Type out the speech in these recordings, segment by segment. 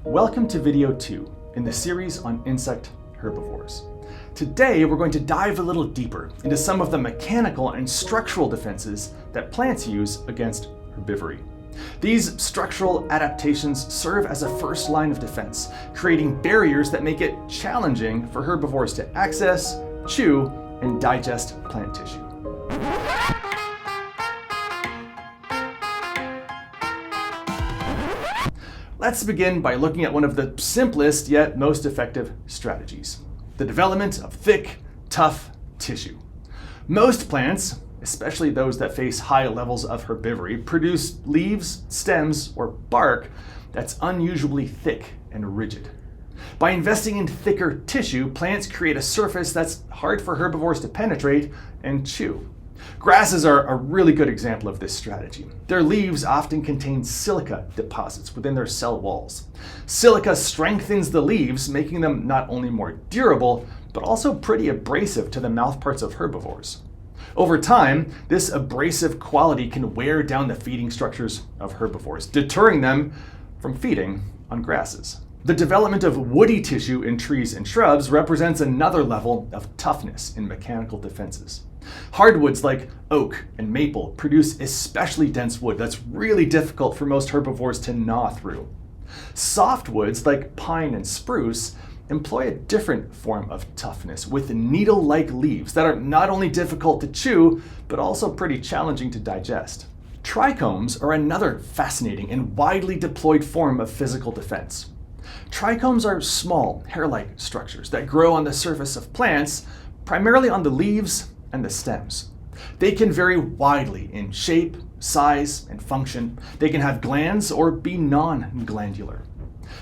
Welcome to video 2 in the series on insect herbivores. Today we're going to dive a little deeper into some of the mechanical and structural defenses that plants use against herbivory. These structural adaptations serve as a first line of defense, creating barriers that make it challenging for herbivores to access, chew, and digest plant tissue. Let's begin by looking at one of the simplest yet most effective strategies: the development of thick, tough tissue. Most plants, especially those that face high levels of herbivory, produce leaves, stems, or bark that's unusually thick and rigid. By investing in thicker tissue, plants create a surface that's hard for herbivores to penetrate and chew. Grasses are a really good example of this strategy. Their leaves often contain silica deposits within their cell walls. Silica strengthens the leaves, making them not only more durable, but also pretty abrasive to the mouthparts of herbivores. Over time, this abrasive quality can wear down the feeding structures of herbivores, deterring them from feeding on grasses. The development of woody tissue in trees and shrubs represents another level of toughness in mechanical defenses. Hardwoods like oak and maple produce especially dense wood that's really difficult for most herbivores to gnaw through. Softwoods like pine and spruce employ a different form of toughness with needle-like leaves that are not only difficult to chew, but also pretty challenging to digest. Trichomes are another fascinating and widely deployed form of physical defense. Trichomes are small, hair-like structures that grow on the surface of plants, primarily on the leaves and the stems. They can vary widely in shape, size, and function. They can have glands or be non-glandular.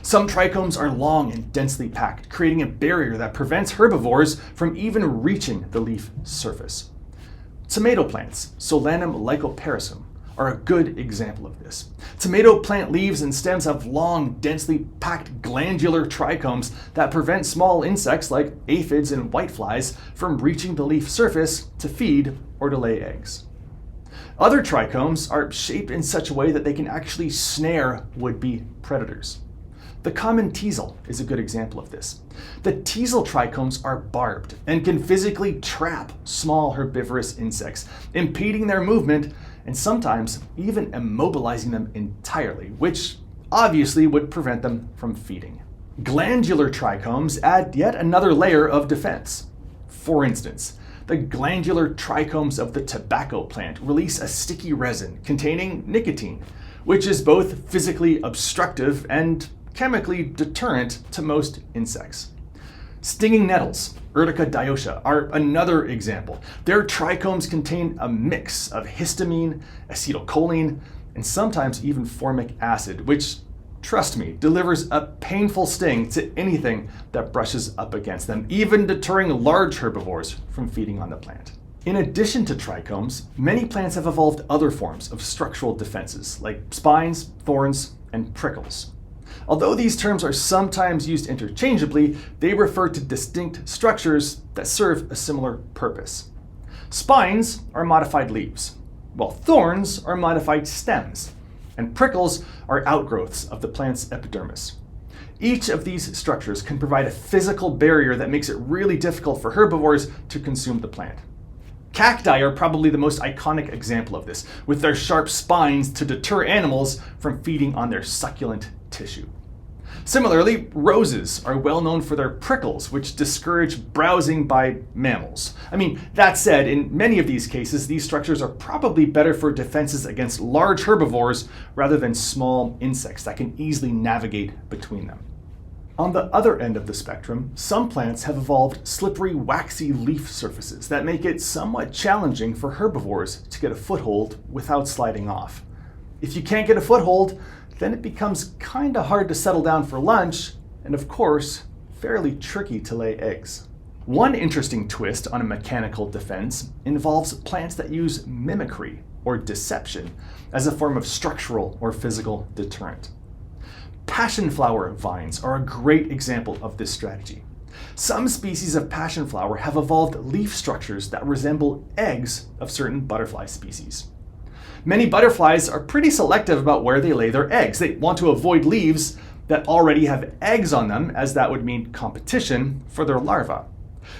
Some trichomes are long and densely packed, creating a barrier that prevents herbivores from even reaching the leaf surface. Tomato plants, Solanum lycoperisum, are a good example of this. Tomato plant leaves and stems have long, densely packed glandular trichomes that prevent small insects like aphids and whiteflies from reaching the leaf surface to feed or to lay eggs. Other trichomes are shaped in such a way that they can actually snare would-be predators. The common teasel is a good example of this. The teasel trichomes are barbed and can physically trap small herbivorous insects, impeding their movement and sometimes even immobilizing them entirely, which obviously would prevent them from feeding. Glandular trichomes add yet another layer of defense. For instance, the glandular trichomes of the tobacco plant release a sticky resin containing nicotine, which is both physically obstructive and chemically deterrent to most insects. Stinging nettles, Urtica dioica, are another example. Their trichomes contain a mix of histamine, acetylcholine, and sometimes even formic acid, which, trust me, delivers a painful sting to anything that brushes up against them, even deterring large herbivores from feeding on the plant. In addition to trichomes, many plants have evolved other forms of structural defenses, like spines, thorns, and prickles. Although these terms are sometimes used interchangeably, they refer to distinct structures that serve a similar purpose. Spines are modified leaves, while thorns are modified stems, and prickles are outgrowths of the plant's epidermis. Each of these structures can provide a physical barrier that makes it really difficult for herbivores to consume the plant. Cacti are probably the most iconic example of this, with their sharp spines to deter animals from feeding on their succulent tissue. Similarly, roses are well known for their prickles, which discourage browsing by mammals. That said, in many of these cases, these structures are probably better for defenses against large herbivores rather than small insects that can easily navigate between them. On the other end of the spectrum, some plants have evolved slippery, waxy leaf surfaces that make it somewhat challenging for herbivores to get a foothold without sliding off. If you can't get a foothold, then it becomes kinda hard to settle down for lunch, and of course, fairly tricky to lay eggs. One interesting twist on a mechanical defense involves plants that use mimicry, or deception, as a form of structural or physical deterrent. Passionflower vines are a great example of this strategy. Some species of passionflower have evolved leaf structures that resemble eggs of certain butterfly species. Many butterflies are pretty selective about where they lay their eggs. They want to avoid leaves that already have eggs on them, as that would mean competition for their larvae.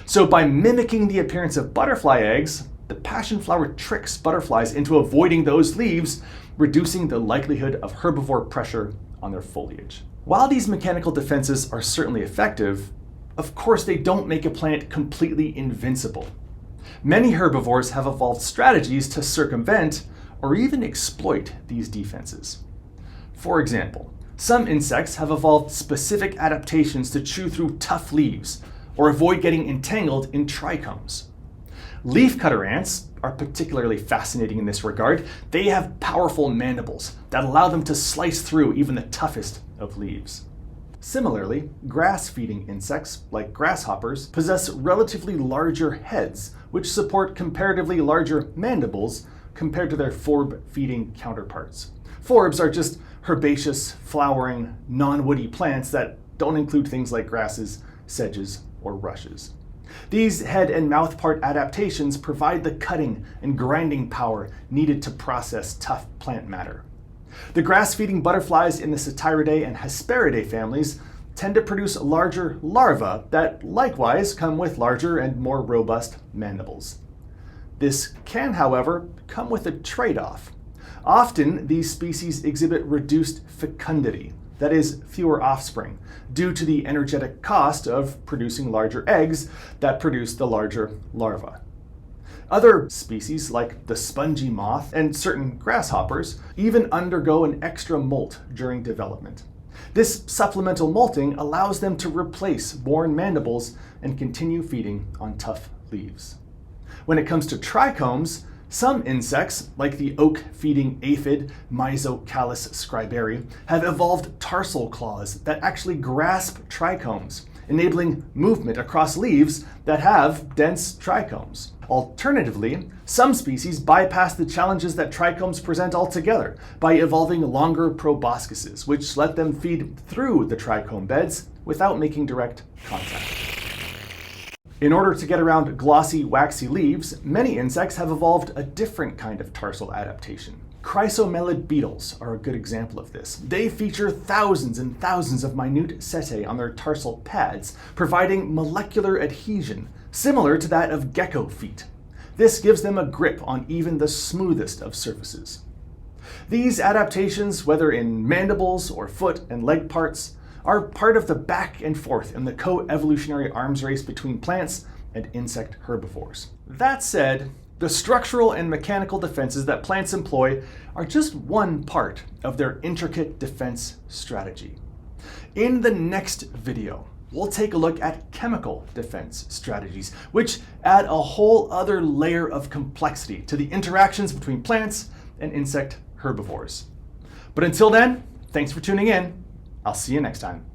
So by mimicking the appearance of butterfly eggs, the passion flower tricks butterflies into avoiding those leaves, reducing the likelihood of herbivore pressure on their foliage. While these mechanical defenses are certainly effective, of course they don't make a plant completely invincible. Many herbivores have evolved strategies to circumvent or even exploit these defenses. For example, some insects have evolved specific adaptations to chew through tough leaves or avoid getting entangled in trichomes. Leafcutter ants are particularly fascinating in this regard. They have powerful mandibles that allow them to slice through even the toughest of leaves. Similarly, grass-feeding insects, like grasshoppers, possess relatively larger heads, which support comparatively larger mandibles compared to their forb-feeding counterparts. Forbs are just herbaceous, flowering, non-woody plants that don't include things like grasses, sedges, or rushes. These head and mouth part adaptations provide the cutting and grinding power needed to process tough plant matter. The grass-feeding butterflies in the Satyridae and Hesperidae families tend to produce larger larvae that likewise come with larger and more robust mandibles. This can, however, come with a trade-off. Often, these species exhibit reduced fecundity, that is, fewer offspring, due to the energetic cost of producing larger eggs that produce the larger larvae. Other species, like the spongy moth and certain grasshoppers, even undergo an extra molt during development. This supplemental molting allows them to replace worn mandibles and continue feeding on tough leaves. When it comes to trichomes, some insects, like the oak-feeding aphid Mysocallis scriberi, have evolved tarsal claws that actually grasp trichomes, enabling movement across leaves that have dense trichomes. Alternatively, some species bypass the challenges that trichomes present altogether by evolving longer proboscises, which let them feed through the trichome beds without making direct contact. In order to get around glossy, waxy leaves, many insects have evolved a different kind of tarsal adaptation. Chrysomelid beetles are a good example of this. They feature thousands and thousands of minute setae on their tarsal pads, providing molecular adhesion, similar to that of gecko feet. This gives them a grip on even the smoothest of surfaces. These adaptations, whether in mandibles or foot and leg parts, are part of the back and forth in the co-evolutionary arms race between plants and insect herbivores. That said, the structural and mechanical defenses that plants employ are just one part of their intricate defense strategy. In the next video, we'll take a look at chemical defense strategies, which add a whole other layer of complexity to the interactions between plants and insect herbivores. But until then, thanks for tuning in. I'll see you next time.